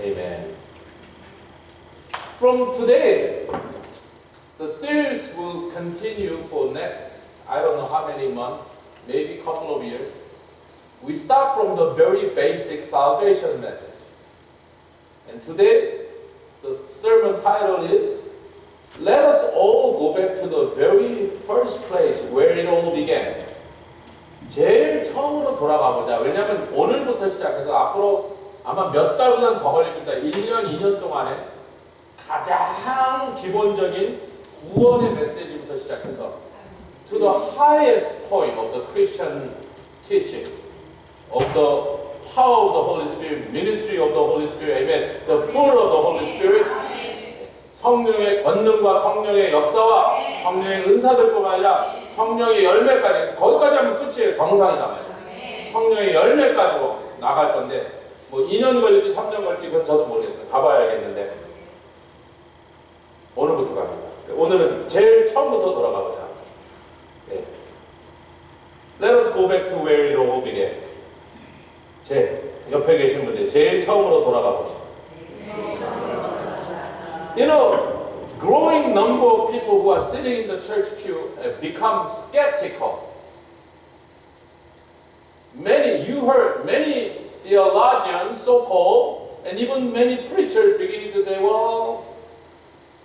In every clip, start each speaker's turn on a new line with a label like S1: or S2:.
S1: Amen. From today, the series will continue for next, I don't know how many months, maybe a couple of years. We start from the very basic salvation message. And today, the sermon title is, Let us all go back to the very first place where it all began. 제일 처음으로 돌아가 보자. 왜냐하면 오늘부터 시작해서 앞으로 아마 몇 달보다는 더 걸립니다. 1년, 2년 동안에 가장 기본적인 구원의 메시지부터 시작해서 to the highest point of the Christian teaching of the power of the Holy Spirit, ministry of the Holy Spirit, amen. The fruit of the Holy Spirit. 성령의 권능과 성령의 역사와 성령의 은사들뿐만 아니라 성령의 열매까지, 거기까지 하면 끝이에요. 정상이다 말이에요. 성령의 열매 가지고 나갈 건데 뭐 2년 걸릴지 3년 걸릴지 그건 저도 모르겠습니다. 가봐야겠는데 오늘부터 갑니다. 오늘은 제일 처음부터 돌아가 보자. 네. Let us go back to where it all began. 제 옆에 계신 분들 제일 처음으로 돌아가 봅시다. You know, growing number of people who are sitting in the church pew have become skeptical. You heard many theologians, so-called, and even many preachers beginning to say, well,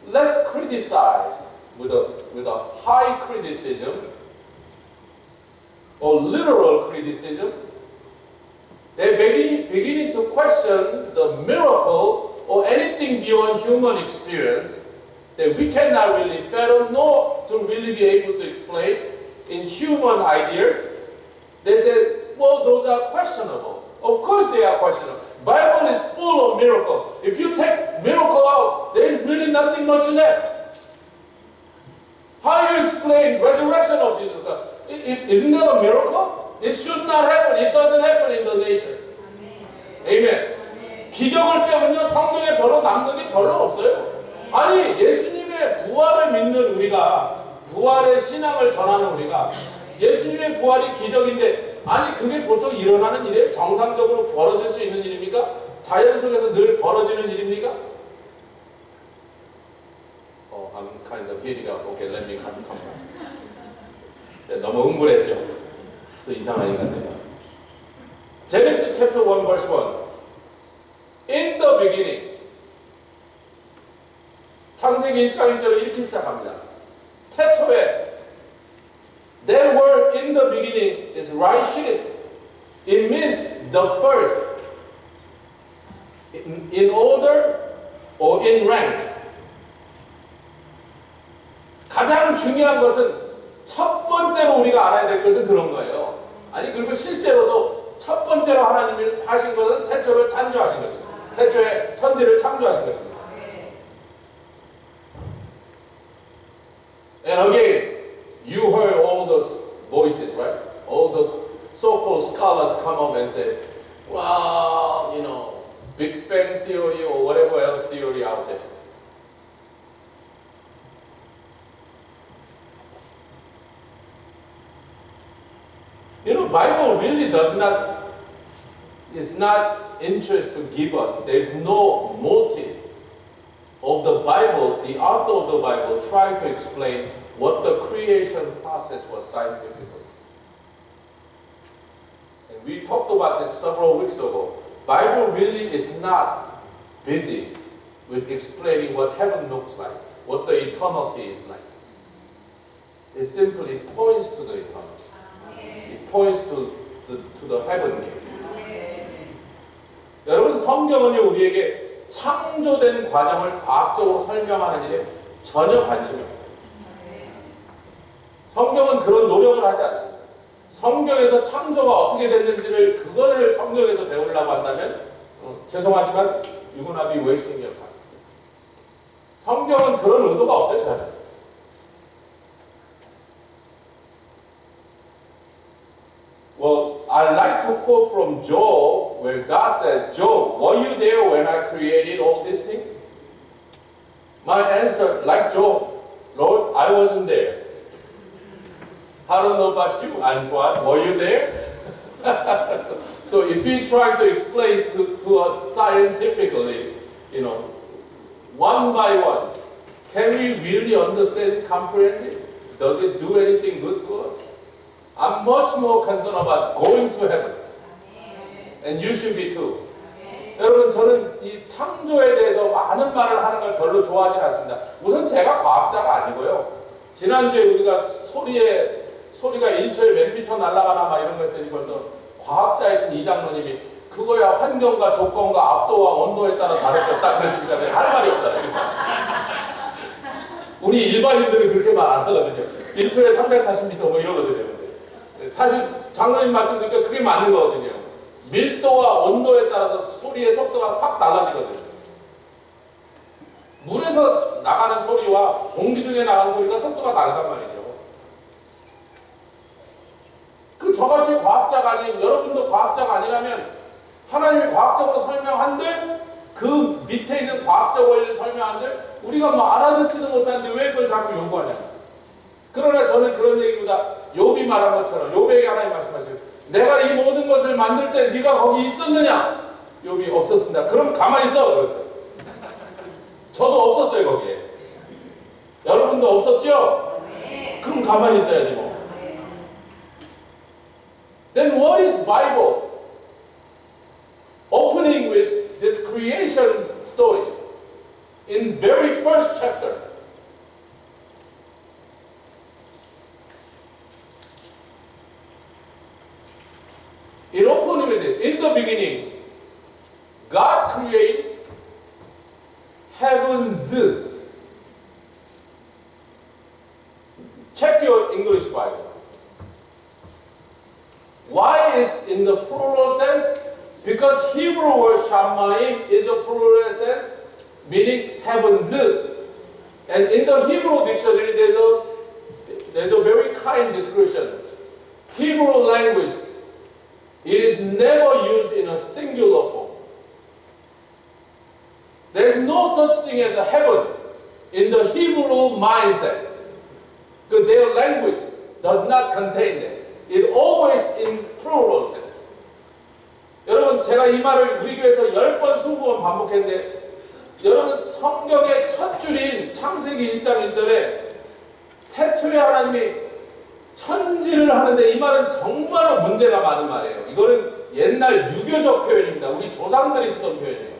S1: let's criticize with a high criticism or literal criticism. They're beginning to question the miracle or anything beyond human experience that we cannot really fathom nor to really be able to explain in human ideas. They said, well, those are questionable. Of course they are questionable. Bible is full of miracle. If you take miracle out, there is really nothing much left. How you explain resurrection of Jesus Christ? Isn't that a miracle? It should not happen. It doesn't happen in the nature. Amen. 기적을 빼면요 성경에 별로 남는 게 별로 없어요. 아니 예수님의 부활을 믿는 우리가 부활의 신앙을 전하는 우리가 예수님의 부활이 기적인데 아니 그게 보통 일어나는 일이에요? 정상적으로 벌어질 수 있는 일입니까? 자연 속에서 늘 벌어지는 일입니까? I'm kind of heating up. Okay, let me come back. 너무 흥분했죠? 또 이상한 인간 되면서. Genesis chapter 1 verse 1. In the beginning. 창세기 1장 1절로 이렇게 시작합니다. 태초에 That word in the beginning is Rashis. It means the first. In order or in rank. 가장 중요한 것은 첫 번째로 우리가 알아야 될 것은 그런 거예요. 아니 그리고 실제로도 첫 번째로 하나님이 하신 것은 태초를 창조하신 것입니다. 태초에 천지를 창조하신 것입니다. And again, you heard all those voices, right? All those so-called scholars come up and say, well, you know, Big Bang theory or whatever else theory out there. You know, Bible really is not interested to give us. There is no motive of the Bible, the author of the Bible, trying to explain what the creation process was scientifically. And we talked about this several weeks ago. Bible really is not busy with explaining what heaven looks like, what the eternity is like. It simply points to the eternity. It points to the heaven gates. 여러분 성경은요 우리에게 창조된 과정을 과학적으로 설명하는 일에 전혀 관심이 없어요. 성경은 그런 노력을 하지 않습니다. 성경에서 창조가 어떻게 됐는지를 그거를 성경에서 배우려고 한다면 죄송하지만 you're gonna be wasting your time. 성경은 그런 의도가 없어요 전혀. Well, I like to quote from Job, where God said, Job, were you there when I created all these things? My answer, like Job, Lord, I wasn't there. I don't know about you, Antoine, were you there? So if we try to explain to us scientifically, one by one, can we really understand, comprehend it? Does it do anything good to us? I'm much more concerned about going to heaven. And you should be too. 여러분, 저는 이 창조에 대해서 많은 말을 하는 걸 별로 좋아하지 않습니다. 우선 제가 과학자가 아니고요. 지난주에 우리가 소리가 1초에 몇 미터 날아가나 막 이런 거 했더니 벌써 과학자이신 이 장로님이 그거야 환경과 조건과 압도와 온도에 따라 다르겠다 그러시니까 내가 할 말이 없잖아요. 우리 일반인들은 그렇게 말 안 하거든요. 1초에 340m 뭐 이러거든요. 사실 장로님 말씀 드리니까 그게 맞는 거거든요. 밀도와 온도에 따라서 소리의 속도가 확 달라지거든요. 물에서 나가는 소리와 공기 중에 나가는 소리가 속도가 다르단 말이죠. 그럼 저같이 과학자가 아닌, 여러분도 과학자가 아니라면 하나님이 과학적으로 설명한들 그 밑에 있는 과학적 원리를 설명한들 우리가 뭐 알아듣지도 못하는데 왜 그걸 자꾸 요구하냐. 그러나 저는 그런 얘기보다 욥이 말한 것처럼 욥에게 하나님 말씀하시고 내가 이 모든 것을 만들 때 네가 거기 있었느냐? 욥이 없었습니다. 그럼 가만히 있어. 그랬어요. 저도 없었어요 거기에. 여러분도 없었죠? 그럼 가만히 있어야지 뭐. Then what is Bible? Opening with this creation stories in very first chapter. It opened with it. In the beginning, God created heavens. Check your English Bible. Why is in the plural sense? Because Hebrew word shamayim is a plural sense, meaning heavens. And in the Hebrew dictionary, there's a very kind description. Hebrew language, it is never used in a singular form. There is no such thing as a heaven in the Hebrew mindset, because their language does not contain that. It always in plural sense. 여러분, 제가 이 말을 우리 교회에서 10번, 20번 반복했는데 여러분, 성경의 첫 줄인 창세기 1장 1절에 태초에 하나님이 천지를 하는데 이 말은 정말로 문제가 많은 말이에요. 이거는 옛날 유교적 표현입니다. 우리 조상들이 쓰던 표현이에요.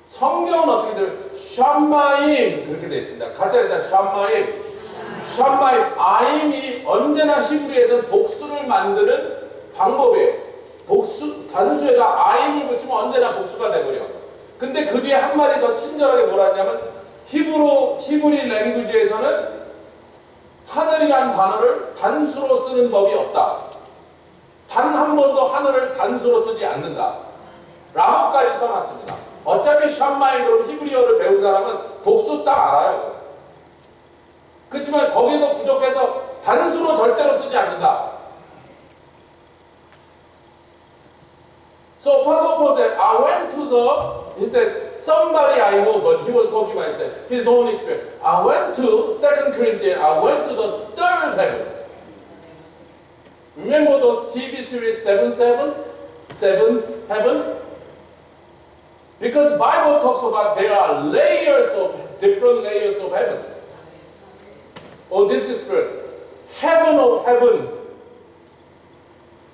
S1: 성경은 어떻게 돼요? 샴마임 그렇게 되어 있습니다. 같이 하자. 샴마임. 샴마임. 아임이 언제나 히브리에서는 복수를 만드는 방법이에요. 복수, 단수에다 아임을 붙이면 언제나 복수가 되버려. 근데 그 뒤에 한 마디 더 친절하게 뭐라 했냐면 히브리 랭귀지에서는 하늘이란 단어를 단수로 쓰는 법이 없다. 단 한 번도 하늘을 단수로 쓰지 않는다. 라고까지 써놨습니다. 어차피 샴마임 그럼 히브리어를 배운 사람은 복수 딱 알아요. 그렇지만 거기도 부족해서 단수로 절대로 쓰지 않는다. So Apostle Paul said, he said, somebody I know, but he was talking about his own experience. I went to 2 Corinthians, I went to the third heavens. Remember those TV series 7-7? Seventh heaven? Because the Bible talks about there are different layers of heavens. Oh, this is heaven of heavens.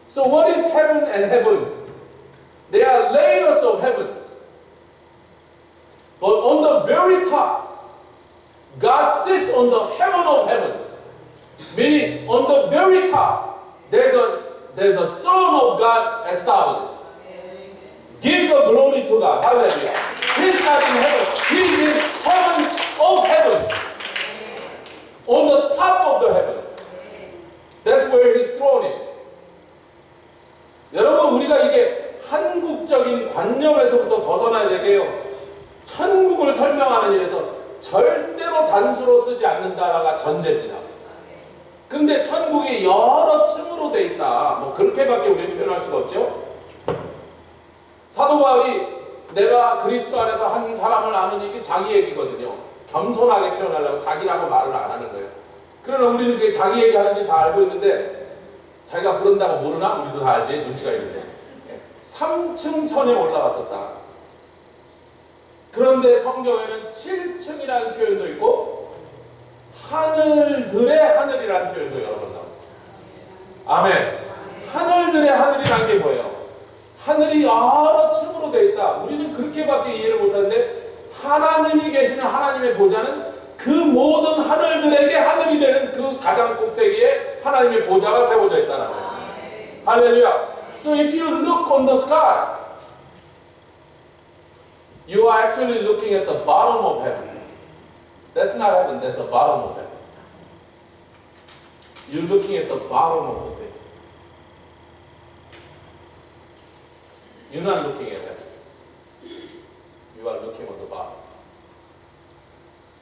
S1: So what is heaven and heavens? They are layers of heaven. But on the very top, God sits on the heaven of heavens. Meaning, on the very top, there's a throne of God established. Give the glory to God. Hallelujah. He's not in heaven. He is heavens of heavens. On the top of the heaven. That's where his throne is. 여러분, 우리가 이게 한국적인 관념에서부터 벗어나야 되게요. 천국을 설명하는 일에서 절대로 단수로 쓰지 않는다라가 전제입니다. 근데 천국이 여러 층으로 돼 있다. 뭐 그렇게밖에 우리는 표현할 수가 없죠. 사도 바울이 내가 그리스도 안에서 한 사람을 아느니 이게 자기 얘기거든요. 겸손하게 표현하려고 자기라고 말을 안 하는 거예요. 그러나 우리는 그게 자기 얘기하는지 다 알고 있는데 자기가 그런다고 모르나? 우리도 다 알지. 눈치가 있는데. 3층 천에 올라갔었다. 그런데 성경에는 7층이라는 표현도 있고 하늘들의 하늘이라는 표현도 여러 번 나옵니다. 아멘. 하늘들의 하늘이라는 게 뭐예요? 하늘이 여러 층으로 되어 있다. 우리는 그렇게밖에 이해를 못하는데 하나님이 계시는 하나님의 보좌는 그 모든 하늘들에게 하늘이 되는 그 가장 꼭대기에 하나님의 보좌가 세워져 있다는 것입니다. 할렐루야. So if you look on the sky, you are actually looking at the bottom of heaven. That's not heaven, that's the bottom of heaven. You're looking at the bottom of the thing. You're not looking at heaven. You are looking at the bottom.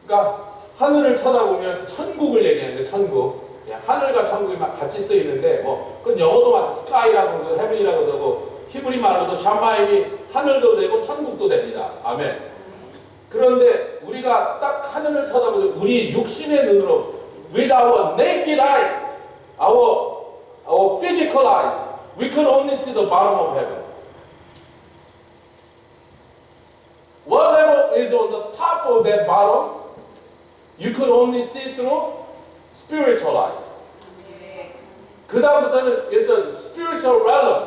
S1: 그러니까 하늘을 쳐다보면 천국을 얘기하는데 천국. 하늘과 천국이 막 같이 쓰이는데 뭐 그건 영어도 마찬가지 스카이라고 그러고 헤븐이라고 그러고 히브리 말로도 샤마임이 하늘도 되고 천국도 됩니다. 아멘. 그런데 우리가 딱 하늘을 쳐다보죠. 우리 육신의 눈으로 with our naked eye, our physical eyes, we can only see the bottom of heaven. Whatever is on the top of that bottom, you could only see through spiritual eyes. 그 다음부터는 it's a spiritual realm.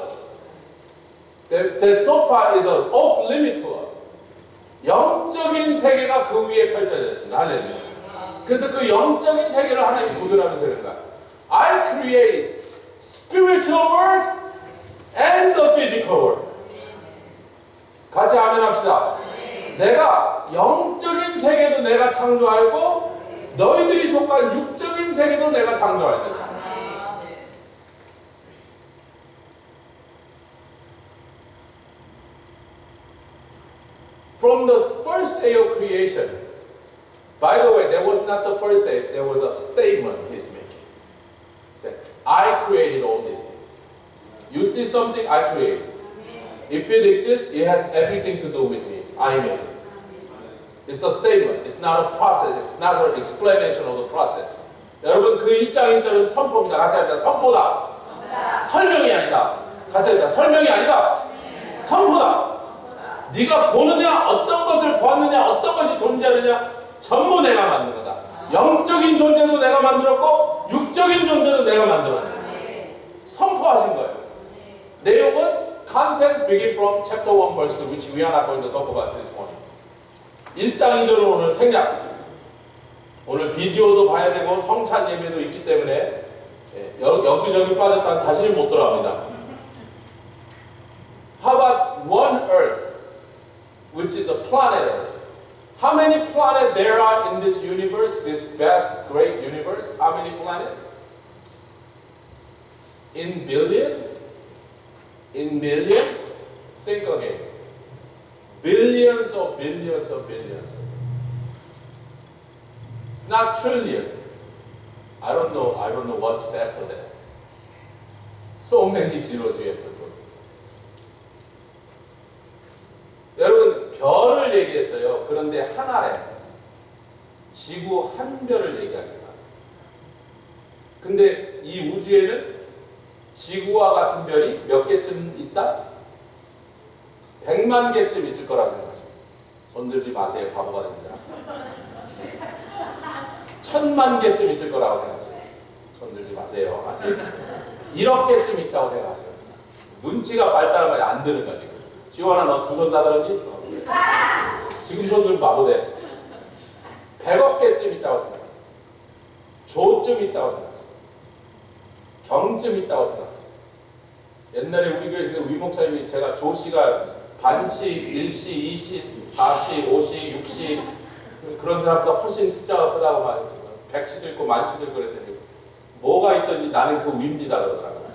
S1: That so far is off limit to us. 영적인 세계가 그 위에 펼쳐져 있습니다. 할렐루야. 그래서 그 영적인 세계를 하나님 구별하면서 그런가. I create spiritual world and the physical world. 같이 아멘 합시다. 내가 영적인 세계도 내가 창조하였고 너희들이 속한 육적인 세계도 내가 창조하였다. From the first day of creation, by the way, that was not the first day, there was a statement he's making. He said, I created all these things. You see something, I created. If it exists, it has everything to do with me. I made it. It's a statement. It's not a process. It's not an explanation of the process. 여러분 그 1장 1절은 선포입니다. 같이 합니다. 선포다. 설명이 아니다. 같이 합니다. 설명이 아니다. 선포다. 네가 보느냐, 어떤 것을 보았느냐, 어떤 것이 존재하느냐 전부 내가 만든 거다. 영적인 존재도 내가 만들었고 육적인 존재도 내가 만들었네. 선포하신 거예요. 내용은 content begin from chapter 1 verse 2 which we are not going to talk about this morning. 1장 2절은 오늘 생략. 오늘 비디오도 봐야 되고 성찬 예배도 있기 때문에 여기저기 빠졌다는 다시는 못 돌아옵니다. How about one earth, which is a planet earth? How many planets there are in this universe, this vast, great universe? How many planets? In billions? In millions? Think again. Billions of billions of billions. It's not trillion. I don't know what's after that. So many zeros you have to put. 여러분 별을 얘기했어요. 그런데 하나래 지구 한 별을 얘기합니다. 근데 이 우주에는 지구와 같은 별이 몇 개쯤 있다? 100만 개쯤 있을 거라고 생각하십니다. 손들지 마세요. 바보가 됩니다. 1000만 개쯤 있을 거라고 생각하십니다. 손들지 마세요. 아직 1억 개쯤 있다고 생각하세요. 눈치가 발달하면 안 드는 거지. 지원아 너 두 손 다 들었니? 지금 손 들면 바보 돼. 100억 개쯤 있다고 생각해요. 조쯤 있다고 생각해요. 경쯤 있다고 생각해요. 옛날에 우리 교회에서 위 목사님이 제가 조씨가 반씩, 일씩, 이씩, 사씩, 오씩, 육씩 그런 사람보다 훨씬 숫자가 크다고 막 100씩 읽고 만씩 읽고 그랬더니 뭐가 있든지 나는 그 위입니다 그러더라고요.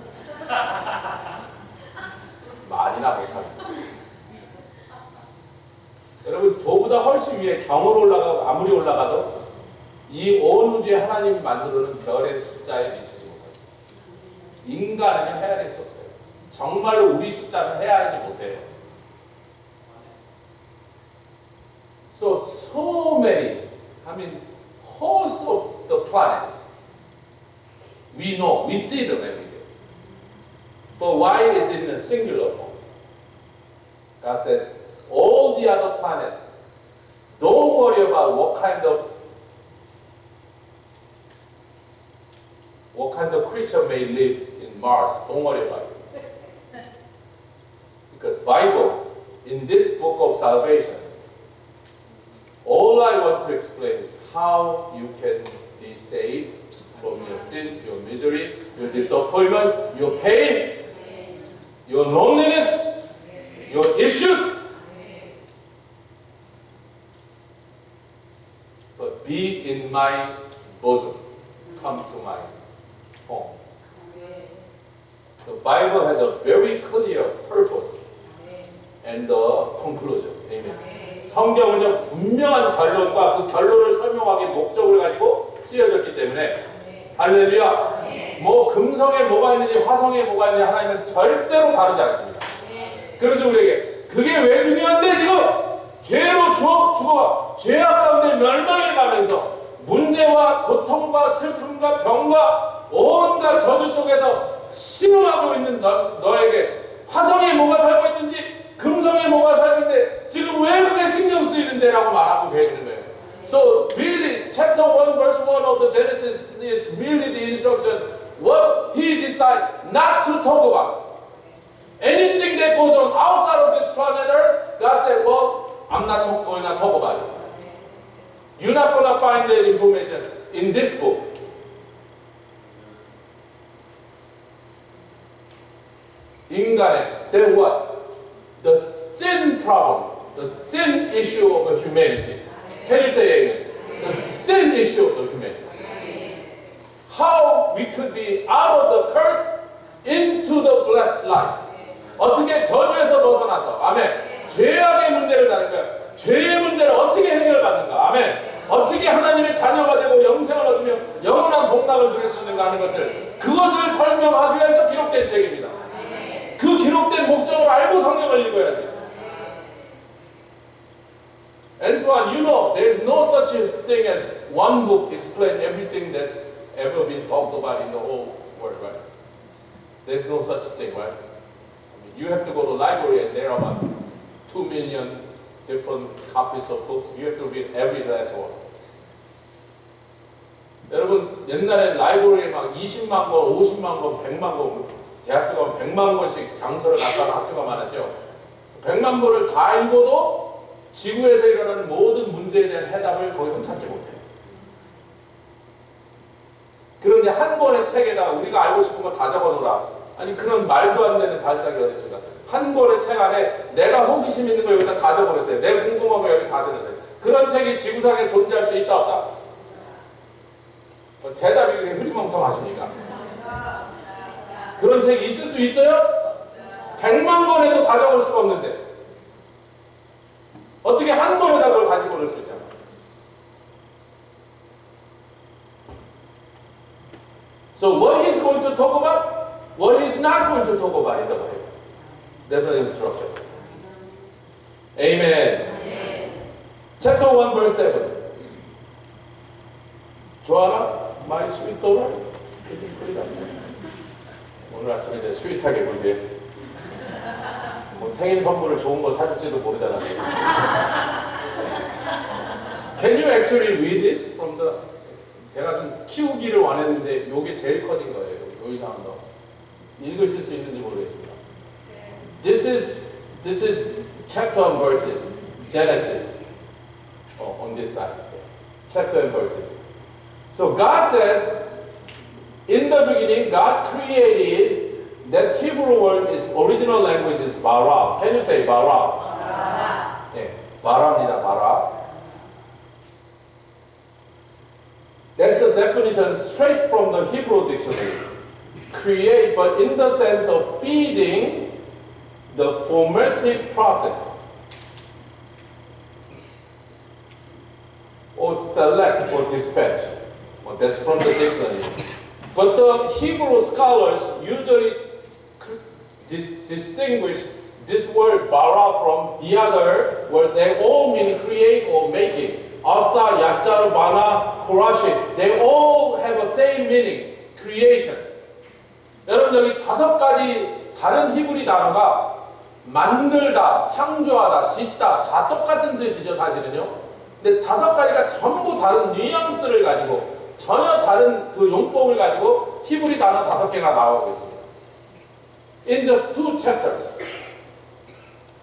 S1: 말이나 못합니다. 여러분 저보다 훨씬 위에 경으로 올라가고 아무리 올라가도 이 온 우주에 하나님이 만들어놓은 별의 숫자에 미치지 못해요. 인간은 헤아릴 수 없어요. 정말로 우리 숫자는 헤아리지 못해요. So many, hosts of the planets. We know, we see them every day. But why is it in a singular form? God said, all the other planets, don't worry about what kind of creature may live in Mars. Don't worry about it. Because Bible, in this book of salvation, all I want to explain is how you can be saved from your sin, your misery, your disappointment, your pain, your loneliness, your issues. But be in my bosom. Come to my home. The Bible has a very clear purpose and the conclusion. Amen. 성경은요, 분명한 결론과 그 결론을 설명하기 목적을 가지고 쓰여졌기 때문에 할렐루야. 뭐 금성에 뭐가 있는지 화성에 뭐가 있는지 하나님은 절대로 다루지 않습니다. 그래서 우리에게 그게 왜 중요한데 지금 죄로 죽어 죄악 가운데 멸망해 가면서 문제와 고통과 슬픔과 병과 온갖 저주 속에서 신음하고 있는 너에게 화성에 뭐가 살고 있든지 금성에 뭐가 살고 있는데 지금 왜 그게 신경 쓰이는데 라고 말하고 계시는 거예요. So really chapter 1 verse 1 of the Genesis is really the instruction what he decided not to talk about. Anything that goes on outside of this planet Earth, God said, well, I'm not going to talk about it. You're not going to find that information in this book. 인간의, then what? The sin problem, the sin issue of the humanity. Can you say amen? The sin issue of the humanity. How we could be out of the curse into the blessed life. 어떻게 저주에서 벗어나서, 아멘. 죄악의 문제를 다룬 거야. 죄의 문제를 어떻게 해결받는가, 아멘. 어떻게 하나님의 자녀가 되고 영생을 얻으며 영원한 복락을 누릴 수 있는가 하는 것을 그것을 설명하기 위해서 기록된 책입니다. 그 기록된 목적을 알고 성경을 읽어야지. Antoine, you know, there is no such thing as one book explain everything that's ever been talked about in the whole world, right? There's no such thing, right? I mean, you have to go to the library and there are about 2 million different copies of books. You have to read every last one. 여러분, 옛날에 라이브러리에 막 20만 권, 50만 권, 100만 권, 대학교 가면 100만 권씩 장소를 갖다는 학교가 많았죠. 100만 권을 다 읽어도 지구에서 일어나는 모든 문제에 대한 해답을 거기서 찾지 못해요. 그런데 한 권의 책에다가 우리가 알고 싶은 거 다 적어놓으라. 아니 그런 말도 안 되는 발상이 어디 있습니까? 한 권의 책 안에 내가 호기심 있는 거 여기다 다 적어놓으세요. 내가 궁금한 거 여기 다 적어놓으세요. 그런 책이 지구상에 존재할 수 있다 없다? 대답이 그렇게 흐리멍텅하십니까? 그런 책이 있을 수 있어요? 100만 권에도 다 적을 수가 없는데 어떻게 한 권에다 그걸 다 집어넣을 수 있냐? So what he's going to talk about, what he's not going to talk about in the Bible. That's an instruction. Amen. Chapter 1 verse 7. 좋아라, my sweet daughter. 오늘 아침에 제가 스윗하게 굴게 했어요. 뭐 생일 선물을 좋은 거 사줄지도 모르잖아요. Can you actually read this from the? 제가 좀 키우기를 원했는데 이게 제일 커진 거예요. 요 이상한 거. 읽으실 수 있는지 모르겠습니다. This is chapter and verses. Genesis. On this side. Chapter and verses. So God said, in the beginning, God created that Hebrew word. Its original language is bara. Can you say bara? Bara. 네, bara입니다. bara. That's the definition straight from the Hebrew dictionary. Create, but in the sense of feeding the formative process. Or select or dispatch. Well, that's from the dictionary. But the Hebrew scholars usually distinguish this word bara from the other word. They all mean create or making. Asa, Yachar, Bana, Kurashit. They all have the same meaning. Creation. 여러분 여기 5가지 다른 히브리 단어가 만들다, 창조하다, 짓다 다 똑같은 뜻이죠, 사실은요. 근데 5가지가 전부 다른 뉘앙스를 가지고 전혀 다른 그 용법을 가지고 히브리 단어 5개가 나오고 있습니다. In just 2 chapters.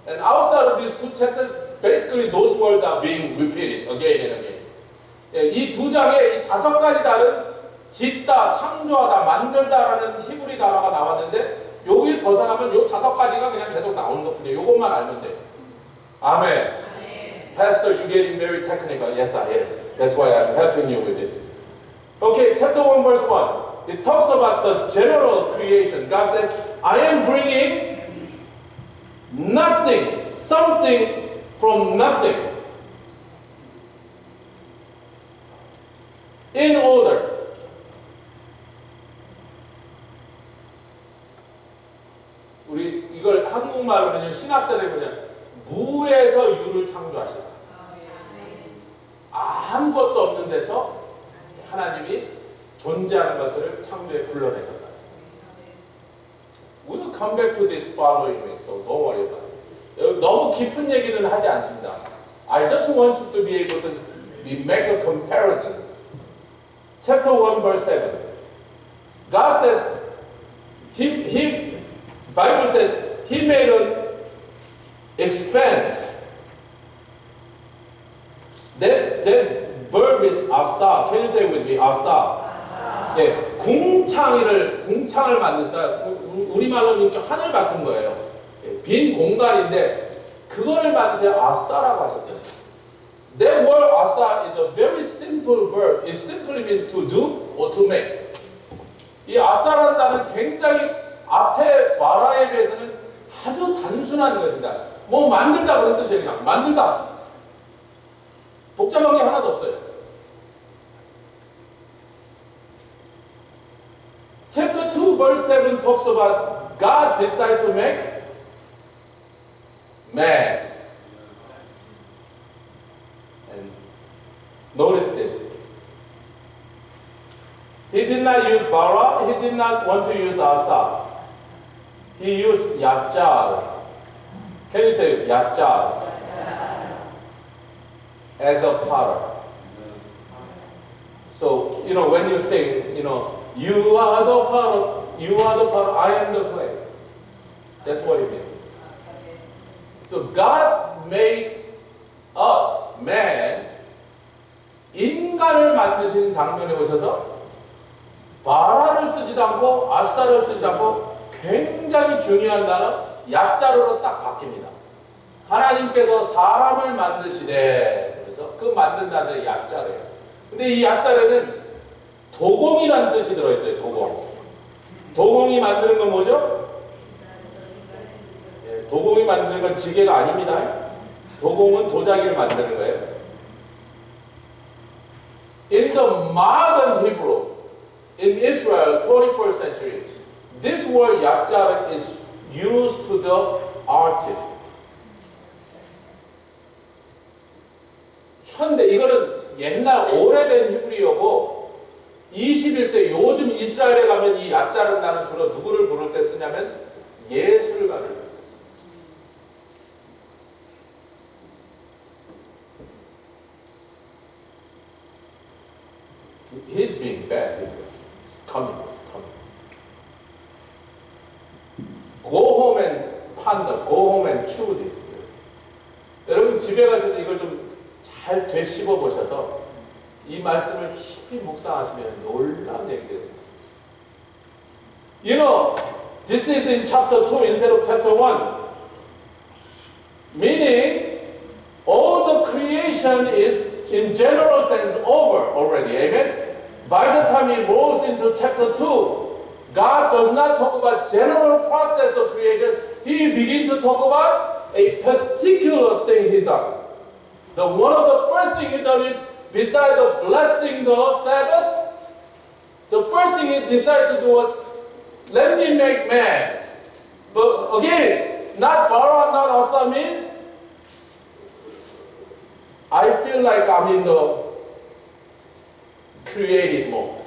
S1: And outside of these 2 chapters, basically those words are being repeated again and again. 이 2장에 이 5가지 다른 짓다, 창조하다, 만들다라는 히브리 단어가 나왔는데 여길 벗어나면 요 5가지가 그냥 계속 나오는 것뿐이에요. 요것만 알면 돼요. 아멘. Pastor, you getting very technical. Yes, I am. That's why I'm helping you with this. Okay, chapter 1, verse 1. It talks about the general creation. God said, I am bringing nothing, something from nothing. In order. 우리 이걸 한국말로는 신학자들이 뭐냐, 무에서 유를 창조하시다. 아무것도 없는 데서 하나님이 존재하는 것들을 창조에 불러내셨다. We will come back to this following week, so don't worry about it. 너무 깊은 얘기는 하지 않습니다. I just want you to be able to make a comparison. Chapter 1, verse 7. God said, Bible said, He made an expanse. That verb is asa. Can you say with me? asa. 예, 궁창을 만드사. 우리말로 이렇게 하늘 같은 거예요. 예, 빈 공간인데 그거를 만드세요. 아사라고 하셨어요. That word asa is a very simple verb. It simply means to do or to make. 이 아사라는 단어는 굉장히 앞에 바라에 비해서는 아주 단순한 것입니다. 뭐 만들다 그런 뜻이에요. 그냥 만들다. 복잡한 게 하나도 없어요. Chapter 2 verse 7 talks about God decided to make man. And notice this. He did not use bara, he did not want to use asa. He used yachar. Can you say yachar? As a potter. So, when you sing, you are the potter, I am the clay. That's what it means. So God made us, man, 인간을 만드신 장면에 오셔서 바라를 쓰지도 않고 아사를 쓰지도 않고 굉장히 중요한 단어 약자로로 딱 바뀝니다. 하나님께서 사람을 만드시래. 그래서 그 만든 단어의 약자래요. 근데 이 약자래는 도공이라는 뜻이 들어있어요. 도공이 만드는 건 뭐죠? 예, 도공이 만드는 건 지게가 아닙니다. 도공은 도자기를 만드는 거예요. In the modern Hebrew, in Israel, 21st century, this word 약자 is used to the artist. 현대, 이거는 옛날 오래된 히브리어고 21세기 요즘 이스라엘에 가면 이 약자는 나는 주로 누구를 부를 때 쓰냐면 예술가를 부를 때 씁니다. He's being fed. He's coming. Go home and ponder. Go home and chew this. 여러분 집에 가셔서 이걸 좀 잘 되씹어 보셔서 이 말씀을 깊이 묵상하시면 놀라운 얘기들이 있어요. This is in chapter 2 instead of chapter 1. Meaning, all the creation is in general sense over already. Amen? By the time he rolls into chapter 2, God does not talk about general process of creation. He begins to talk about a particular thing he done. One of the first thing he done is, besides the blessing the Sabbath, the first thing he decided to do was, let me make man. But again, not bara, not asa means, I feel like I'm in the creative mode.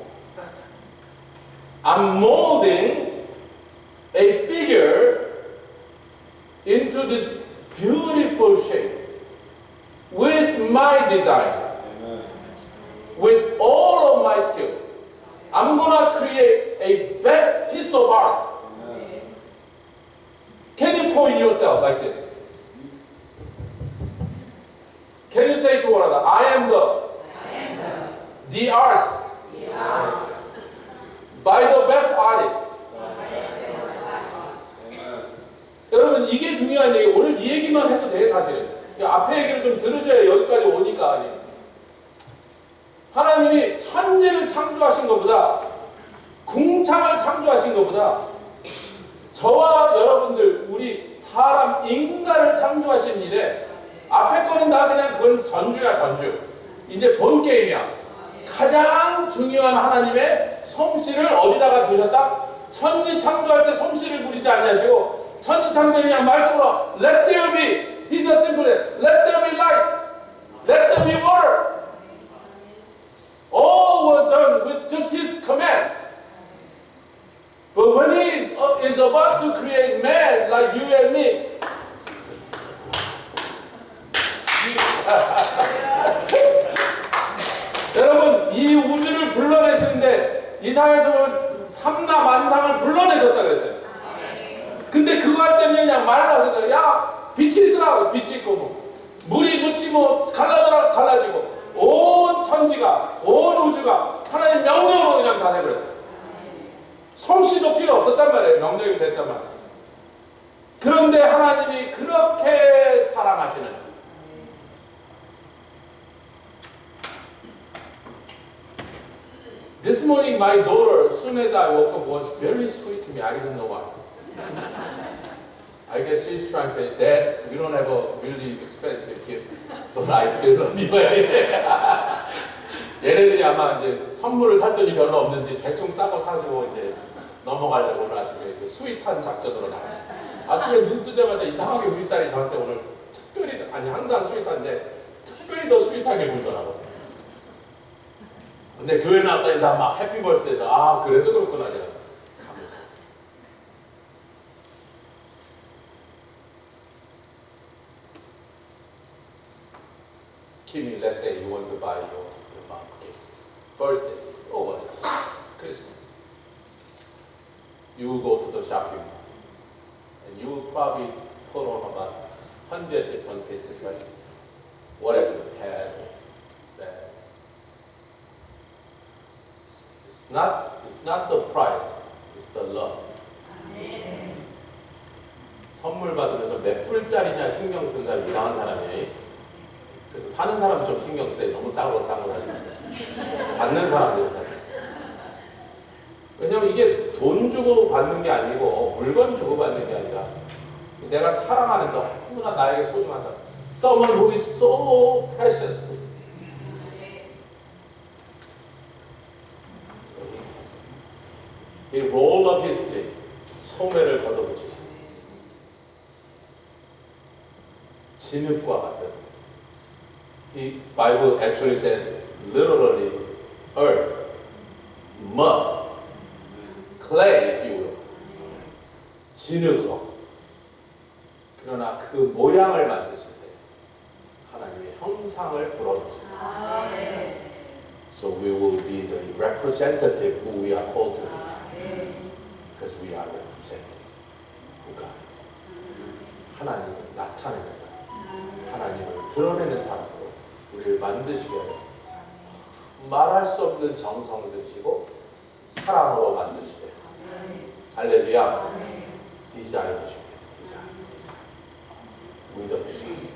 S1: I'm molding a figure into this beautiful shape with my design, with all of my skills. I'm gonna create a best piece of art. Can you point yourself like this? Can you say to one another, I am the art by the best artist. 여러분 이게 중요한 얘기. 오늘 이 얘기만 해도 돼 사실은. 앞에 얘기를 좀 들으셔야 여기까지 오니까. 하나님이 천지를 창조하신 것보다, 궁창을 창조하신 것보다, 저와 여러분들 우리 사람 인간을 창조하신 일에 앞에 거는 다 그냥 그건 전주야 전주. 이제 본 게임이야. 가장 중요한 하나님의 솜씨를 어디다가 두셨다? 천지 창조할 때 솜씨를 부리지 않으시고 천지 창조를 그냥 말씀으로 Let there be. He just simply Let there be light. Let there be water. All were done with just His command. But when He is about to create man like you and me, 여러분 이 우주를 불러내시는데 이사야에서 보면 삼라 만상을 불러내셨다 그랬어요. 근데 그거 할 때는 그냥 말라서 야 빛이 있으라고 빛이 있고 뭐 물이 묻히고 갈라져라 갈라지고 온 천지가 온 우주가 하나님 명령으로 그냥 다 돼버렸어요. 솜씨도 필요 없었단 말이에요. 명령이 됐단 말이에요. 그런데 하나님이 그렇게 사랑하시는 This morning my daughter, as soon as I woke up, was very sweet to me. I didn't know why. I guess she's trying to, Dad, we don't have a really expensive gift, but I still love you. 얘네들이 아마 이제 선물을 살 돈이 별로 없는지 대충 싸고 사주고 이제 넘어가려고 오늘 아침에 이렇게 스윗한 작전으로 나왔어요. 아침에 눈 뜨자마자 이상하게 우리 딸이 저한테 오늘 특별히, 아니 항상 스윗한데 특별히 더 스윗하게 굴더라고요. 근데 교회 나왔더니 다 막 해피 벌스데이에서 아 그래서 그렇구나 제가 감을 잡았어요. Kimmy, let's say you want to buy your mom gift. Birthday or what? Christmas. You go to the shopping mall and you will probably put on about 100 different pieces, right? Whatever you had. It's not the price, it's the love. 선물 받으면서 몇 불짜리냐 신경 쓰는 사람 이상한 사람이에요. 그래도 사는 사람은 좀 신경 써요. 너무 싸고 하지. 받는 사람들은 사실. 왜냐면 이게 돈 주고 받는 게 아니고 물건 주고 받는 게 아니라 내가 사랑하는 너무나 나에게 소중한 사람. Someone who is so precious to me. He rolled up his sleeve. 소매를 걷어붙이시고 진흙과 같은. The Bible actually said literally earth, mud, clay, if you will. 진흙으로. 그러나 그 모양을 만드실 때 하나님의 형상을 불어넣으셔서 So we will be the representative who we are called to be. Because we are representing who God is. 하나님을 나타내는 사람, 하나님을 드러내는 사람으로 우리를 만드시게 하여 말할 수 없는 정성을 드시고 사랑으로 만드시게 할렐루야. 디자인 중에 디자인. With a design.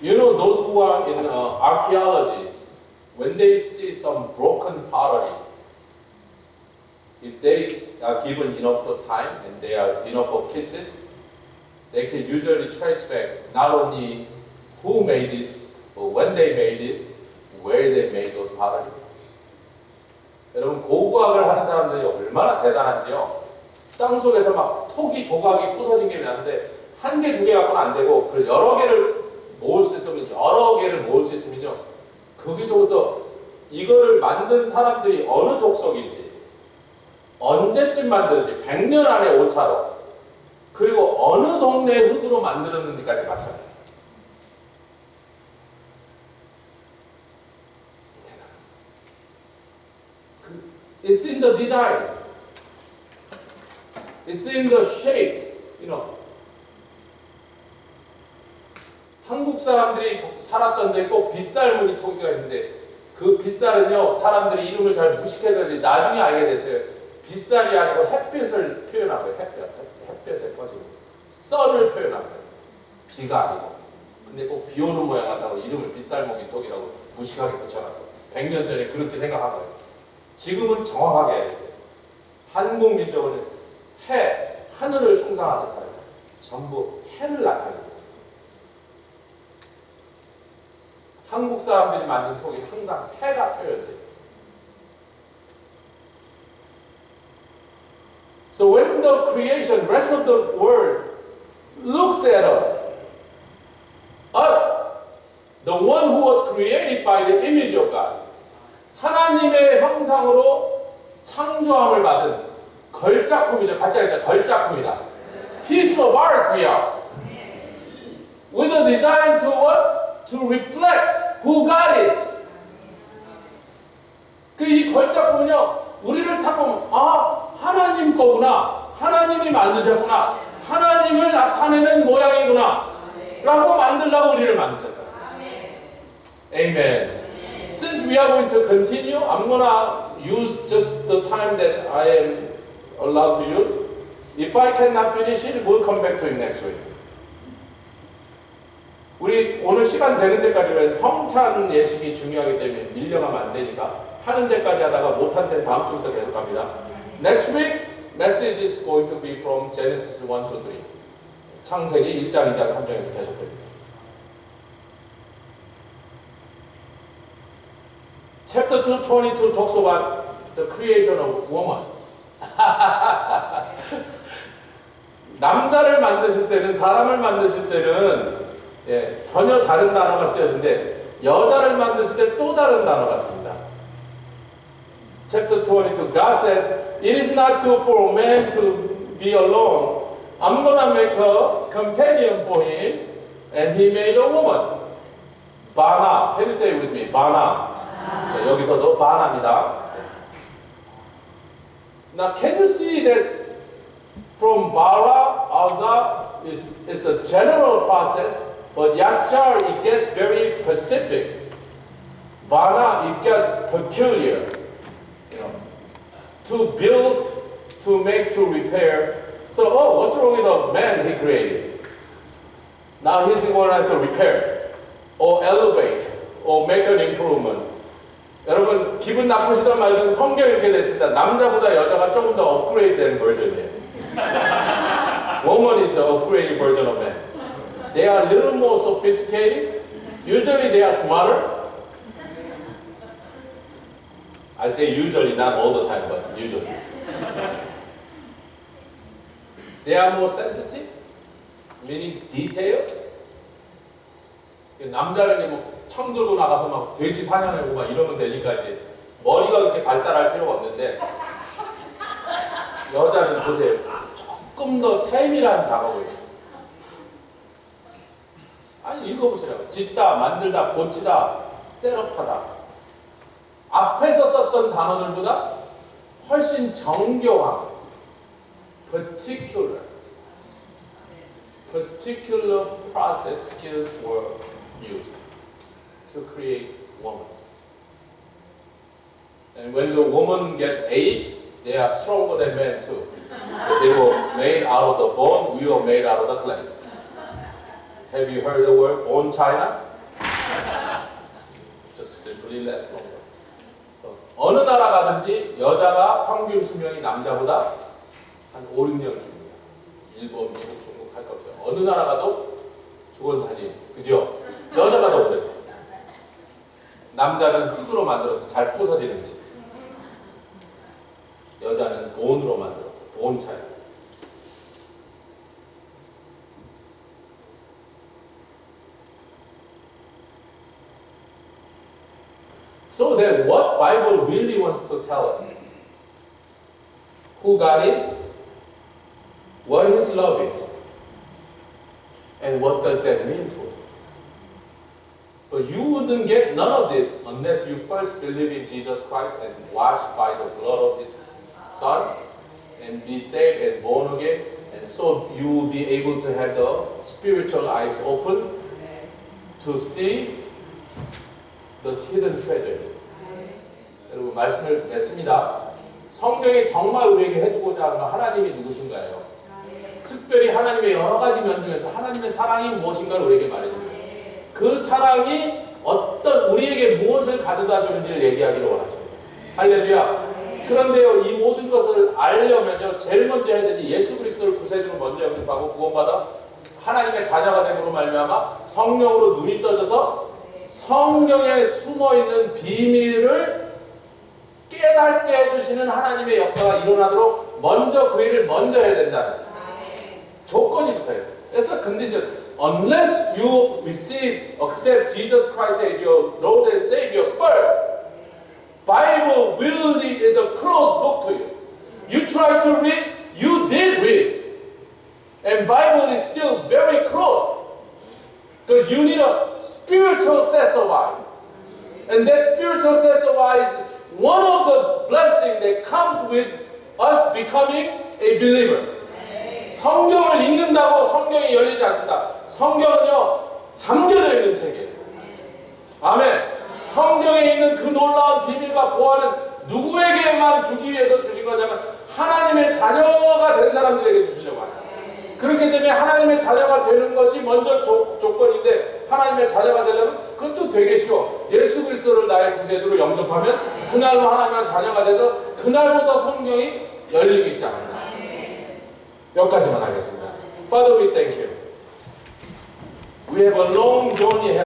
S1: You know, those who are in archaeologies, when they see some broken pottery, if they are given enough of time and they are enough of pieces, they can usually trace back not only who made this, but when they made this, where they made those pottery. 여러분 고고학을 하는 사람들이 얼마나 대단한지요. 땅 속에서 막 토기 조각이 부서진 게 많은데 한 개, 두 개 갖고는 안 되고 그 여러 개를 모을 수 있으면요. 거기서부터 이거를 만든 사람들이 어느 족속인지 언제쯤 만들었지? 100년 안에 오차로. 그리고 어느 동네 흙으로 만들었는지까지 맞춰요. It's in the design. It's in the shapes. 한국 사람들이 살았던 데 꼭 빗살무늬 토기가 있는데 그 빗살은요 사람들이 이름을 잘 무식해서 나중에 알게 됐어요. 빗살이 아니고 햇빛을 표현한 거예요. 햇볕에 퍼지는 썰을 표현한 거예요. 비가 아니고. 근데 꼭 비 오는 모양 같다고 이름을 빗살무늬 토기라고 무식하게 붙여놨어. 100년 전에 그렇게 생각한 거예요. 지금은 정확하게 해야 돼요. 한국 민족은 하늘을 숭상하는 사람이에요. 전부 해를 나타내는 거예요. 한국 사람들이 만든 톡이 항상 해가 표현되어 있었어요. So when the creation, rest of the world looks at us, the one who was created by the image of God, 하나님의 형상으로 창조함을 받은 걸작품이죠. 같이 하자. 걸작품이다. Piece of art we are. With a design to what? To reflect who God is. 이 걸작품은요, 우리를 딱 보면, 하나님 거구나. 하나님이 만드셨구나. 하나님을 나타내는 모양이구나. 라고 만들라고 우리를 만드셨다. Amen. Since we are going to continue, I'm going to use just the time that I am allowed to use. If I cannot finish it, we'll come back to it next week. 우리 오늘 시간 되는 데까지는 성찬 예식이 중요하기 때문에 밀려가면 안 되니까 하는 데까지 하다가 못한 데는 다음 주부터 계속 갑니다. Next week, message is going to be from Genesis 1 to 3. 창세기 1장, 2장, 3장에서 계속됩니다. Chapter 2:22 talks about the creation of woman. 남자를 만드실 때는, 사람을 만드실 때는 전혀 다른 단어가 쓰여진데 여자를 만드실 때 또 다른 단어가 씁니다. Chapter 22, God said, "It is not good for a man to be alone. I'm gonna make a companion for him, and he made a woman." 바나, can you say it with me? 바나. 여기서도 바나입니다. Now, can you see that from Bara, Azza is a general process, but Yachar it get very specific. Bana it get peculiar. To build, to make, to repair. So, what's wrong with the man he created? Now he's going to have to repair, or elevate, or make an improvement. 여러분 기분 나쁘시던 말든 성경에 이렇게 되어 있습니다. 남자보다 여자가 조금 더 업그레이드된 버전이에요. Woman is the upgraded version of man. They are a little more sophisticated. Usually they are smarter. I say usually, not all the time, but usually. They are more sensitive, meaning detailed. 남자는 뭐 청 들고 나가서 막 돼지 사냥하고 막 이러면 되니까 이제 머리가 그렇게 발달할 필요가 없는데 여자는 보세요. 조금 더 세밀한 작업을 해서. 아니 읽어보시라고. 짓다, 만들다, 고치다, 셋업하다. 앞에서 썼던 단어들보다 훨씬 정교한 particular process skills were used to create woman. And when the woman get aged, they are stronger than men too. They were made out of the bone, we were made out of the clay. Have you heard the word bone china? Just simply less longer. So, 어느 나라 가든지 여자가 평균 수명이 남자보다 한 5, 6년 깁니다. 일본, 미국, 중국 할 거 없어요. 어느 나라 가도 주건사님, 그죠? 여자가 더 오래 살아요. 남자는 흙으로 만들어서 잘 부서지는데 여자는 본으로 만들어, 본 차이. So then what Bible really wants to tell us? who God is, what His love is, and what does that mean to us. But you wouldn't get none of this unless you first believe in Jesus Christ and washed by the blood of His Son and be saved and born again. And so you will be able to have the spiritual eyes open to see the hidden treasure. 여러분 말씀을 맺습니다. 성경이 정말 우리에게 해주고자 하는 하나님이 누구신가요? 특별히 하나님의 여러 가지 면 중에서 하나님의 사랑이 무엇인가를 우리에게 말해줍니다. 그 사랑이 어떤 우리에게 무엇을 가져다 주는지를 얘기하기를 원하십니다. 할렐루야. 그런데요, 이 모든 것을 알려면요, 제일 먼저 해야 되니 예수 그리스도를 구세주로 먼저 영접하고 구원받아 하나님의 자녀가 됨으로 말미암아 성령으로 눈이 떠져서 성령에 숨어있는 비밀을 깨닫게 해주시는 하나님의 역사가 일어나도록 먼저 그 일을 먼저 해야 된다는 조건이 붙어요. It's a condition. Unless you accept Jesus Christ as your Lord and Savior first, Bible really is a closed book to you. You try to read, you did read, and Bible is still very closed. Because you need a spiritual set of eyes, and that spiritual set of eyes, one of the blessings that comes with us becoming a believer. 성경을 읽는다고 성경이 열리지 않습니다. 성경은요, 잠겨져 있는 책이에요. 아멘. 성경에 있는 그 놀라운 비밀과 보화는 누구에게만 주기 위해서 주신 거냐면 하나님의 자녀가 된 사람들에게 주시려고 하십니다. 그렇기 때문에 하나님의 자녀가 되는 것이 먼저 조건인데, 하나님의 자녀가 되려면 그것도 되게 쉬워. 예수 그리스도를 나의 구세주로 영접하면 그날로 하나님의 자녀가 돼서 그날부터 성경이 열리기 시작합니다. 여기까지만 하겠습니다. Father, we thank you. We have a long